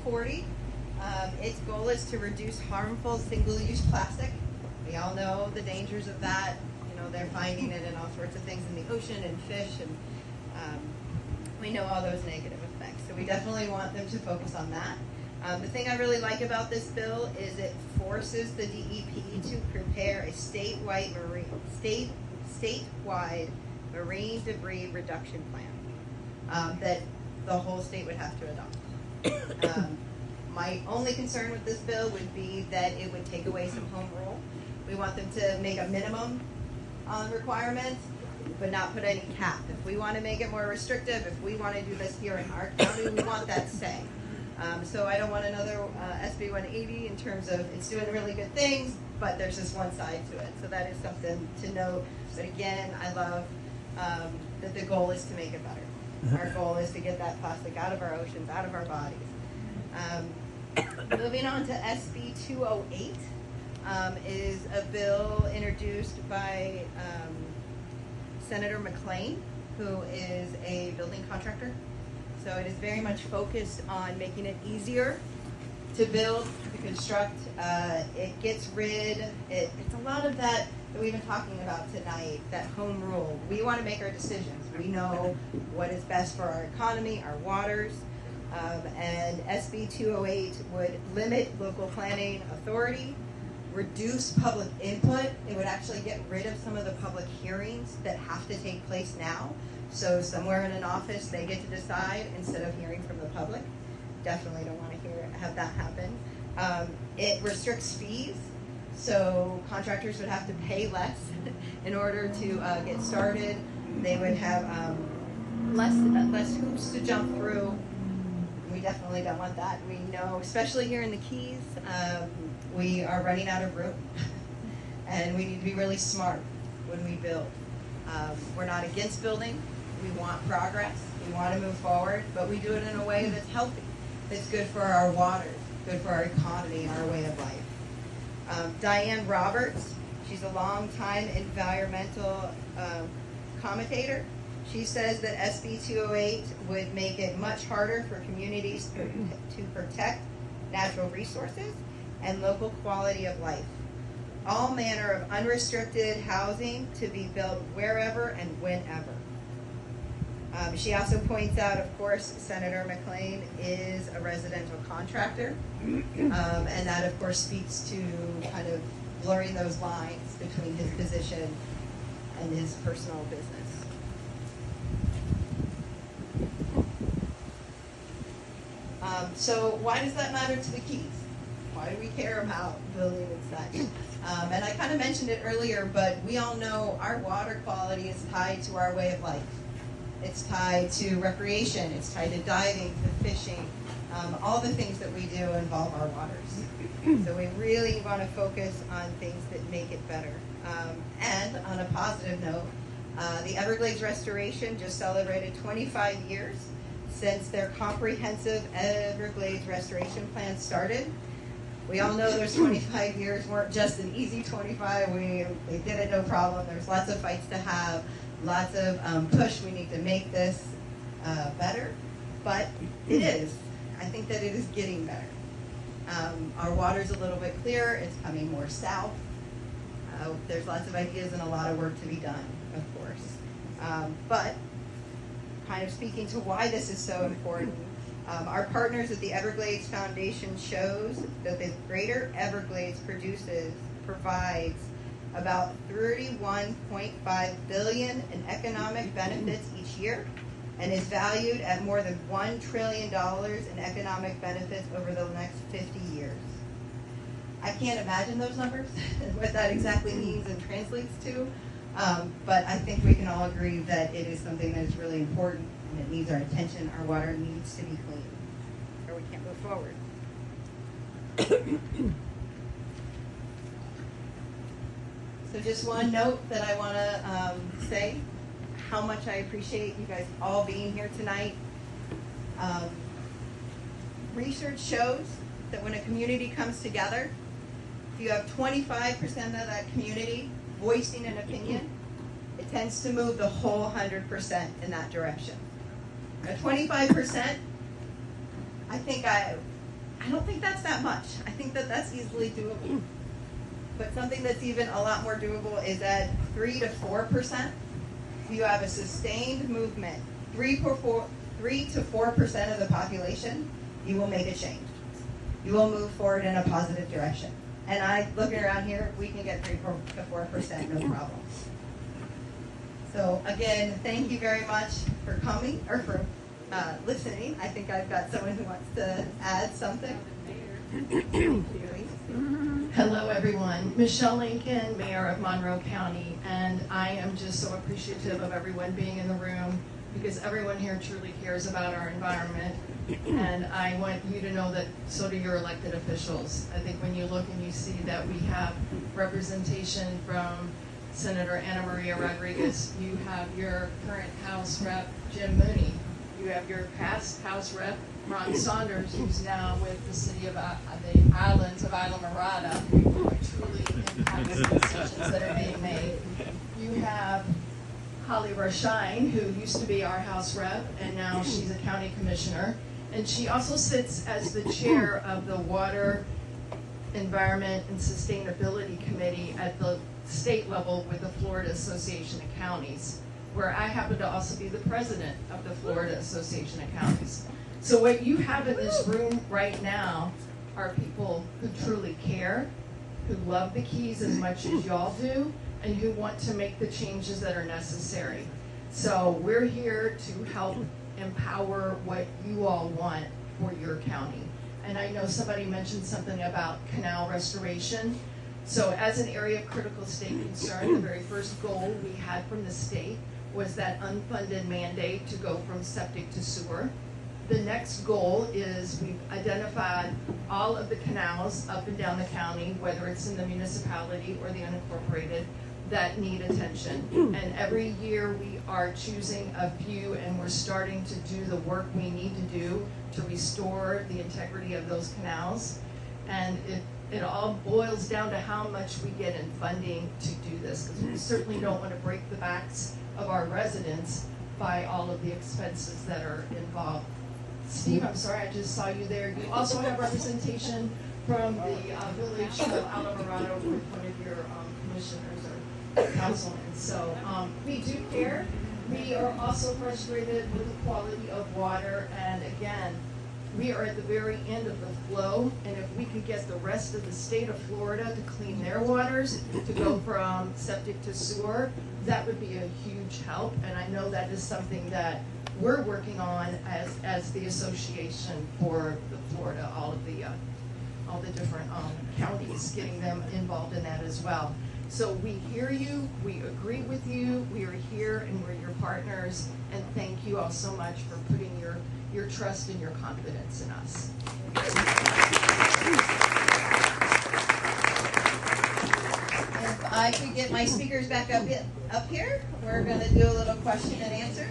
40. Its goal is to reduce harmful single-use plastic. We all know the dangers of that. You know, they're finding it in all sorts of things in the ocean and fish, and we know all those negative effects. So we definitely want them to focus on that. The thing I really like about this bill is it forces the DEP to prepare a statewide marine debris reduction plan that the whole state would have to adopt. My only concern with this bill would be that it would take away some home rule. We want them to make a minimum requirement, but not put any cap. If we want to make it more restrictive, if we want to do this here in our county, we want that say. So I don't want another SB 180 in terms of it's doing really good things, but there's just one side to it. So that is something to note. But again, I love that the goal is to make it better. Our goal is to get that plastic out of our oceans, out of our bodies. Moving on to SB 208 is a bill introduced by Senator McLean, who is a building contractor. So it is very much focused on making it easier to build, to construct. It gets rid, it's a lot of that we've been talking about tonight, that home rule. We want to make our decisions. We know what is best for our economy, our waters, and SB 208 would limit local planning authority, reduce public input. It would actually get rid of some of the public hearings that have to take place now. So somewhere in an office, they get to decide instead of hearing from the public. Definitely don't want to have that happen. It restricts fees, so contractors would have to pay less in order to get started. They would have less hoops to jump through. We definitely don't want that. We know, especially here in the Keys, we are running out of room, and we need to be really smart when we build. We're not against building. We want progress. We want to move forward, but we do it in a way that's healthy, that's good for our waters, good for our economy and our way of life. Diane Roberts, she's a longtime environmental commentator. She says that SB 208 would make it much harder for communities to protect natural resources and local quality of life. All manner of unrestricted housing to be built wherever and whenever. She also points out, of course, Senator McLean is a residential contractor, and that, of course, speaks to kind of blurring those lines between his position and his personal business. So why does that matter to the Keys? Why do we care about building and such? And I kind of mentioned it earlier, but we all know our water quality is tied to our way of life. It's tied to recreation. It's tied to diving, to fishing. All the things that we do involve our waters. So we really want to focus on things that make it better. And on a positive note, the Everglades Restoration just celebrated 25 years since their comprehensive Everglades Restoration Plan started. We all know those 25 years weren't just an easy 25. They did it no problem. There's lots of fights to have, lots of push. We need to make this better, but it is. I think that it is getting better. Our water's a little bit clearer. It's coming more south. There's lots of ideas and a lot of work to be done, of course. But kind of speaking to why this is so important, our partners at the Everglades Foundation shows that the Greater Everglades provides about $31.5 billion in economic benefits each year, and is valued at more than $1 trillion in economic benefits over the next 50 years. I can't imagine those numbers, what that exactly means and translates to, but I think we can all agree that it is something that is really important and it needs our attention. Our water needs to be clean, or we can't move forward. So just one note that I want to say, how much I appreciate you guys all being here tonight. Research shows that when a community comes together, if you have 25% of that community voicing an opinion, it tends to move the whole 100% in that direction. At 25%, I think I don't think that's that much. I think that that's easily doable. But something that's even a lot more doable is at 3 to 4%. You have a sustained movement, 3 to 4% of the population, you will make a change. You will move forward in a positive direction. And looking around here, we can get 3 to 4%, no problem. So again, thank you very much for coming, or for listening. I think I've got someone who wants to add something. Hello, everyone. Michelle Lincoln, Mayor of Monroe County, and I am just so appreciative of everyone being in the room because everyone here truly cares about our environment, and I want you to know that so do your elected officials. I think when you look and you see that we have representation from Senator Ana Maria Rodriguez, you have your current House Rep, Jim Mooney, you have your past House Rep, Ron Saunders, who's now with the city of the islands of Isla Mirada, who truly impacts the decisions that are being made. You have Holly Rashine, who used to be our House Rep, and now she's a county commissioner. And she also sits as the chair of the Water, Environment, and Sustainability Committee at the state level with the Florida Association of Counties, where I happen to also be the president of the Florida Association of Counties. So what you have in this room right now are people who truly care, who love the Keys as much as y'all do, and who want to make the changes that are necessary. So we're here to help empower what you all want for your county. And I know somebody mentioned something about canal restoration. So as an area of critical state concern, the very first goal we had from the state was that unfunded mandate to go from septic to sewer. The next goal is we've identified all of the canals up and down the county, whether it's in the municipality or the unincorporated, that need attention. And every year we are choosing a few and we're starting to do the work we need to do to restore the integrity of those canals. And it all boils down to how much we get in funding to do this, because we certainly don't want to break the backs of our residents by all of the expenses that are involved. Steve, I'm sorry, I just saw you there. You also have representation from the village of Alvarado with one of your commissioners or councilmen. So we do care. We are also frustrated with the quality of water, and again, we are at the very end of the flow, and if we could get the rest of the state of Florida to clean their waters, to go from septic to sewer, that would be a huge help, and I know that is something that we're working on as the association for the Florida, all the different counties, getting them involved in that as well. So we hear you, we agree with you, we are here and we're your partners, and thank you all so much for putting your trust and your confidence in us. If I could get my speakers back up here, we're going to do a little question and answer.